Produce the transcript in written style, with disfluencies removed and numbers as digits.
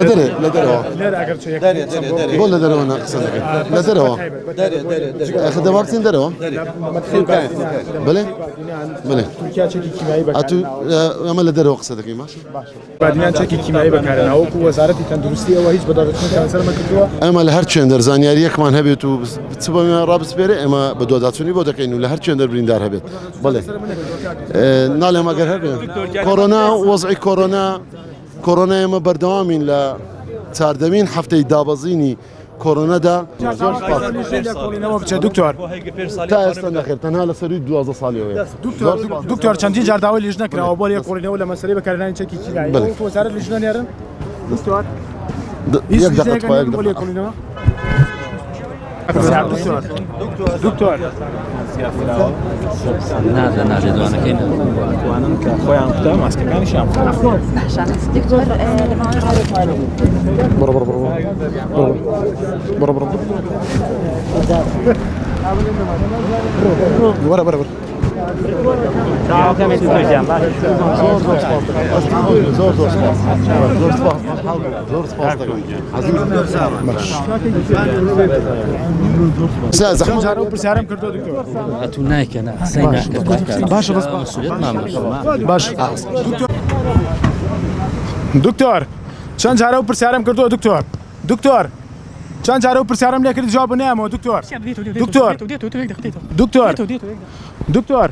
لدري لدري لا اگر چه داري داري داري قول لدري وانا اقصد لدري داري داري داري اخذ دبابتين دري سلطان بله بله ترکیه چکی کیمیایی اتو بکردن اما لدري اقصدك ماشي بعدين چکی کیمیایی بکردن او کو وزارت تندرستی او هیچ بدارتون کانسر مکتوبه اما لهر چندر زانياري يكمان هبيت و تسبا رابط بيري اما بدوداتوني بودك انه لهر چندر بريندار هبيت بله نالي ما قال هبي كورونا وضعي كورونا اما بردوامين لا تاردمين حفتي دابزيني كورونا دا دکتر تا استنى خير تنها لسري دوازه صاليه دکتر چندین جار داوای لیژن کرا و باری کورینه ولا مسئله بکردن چکی کیمیایی بله. او کو وزارت لیژن یارن دکتر يك دقيقه يك باری دقيقه کورینه دکتر نه جدوانه کین توانم که خویان خدا ماسک کانشام دكتور لما برا برا برا برا برا برا برا برا زور چند جار او پرسیارم کردو دکتر تو نایکه نه حسین باشه بس باش دکتر چند جار او پرسیارم کردو دکتر چند جار او پرسیارم لیکن جواب نمیام دکتر دکتر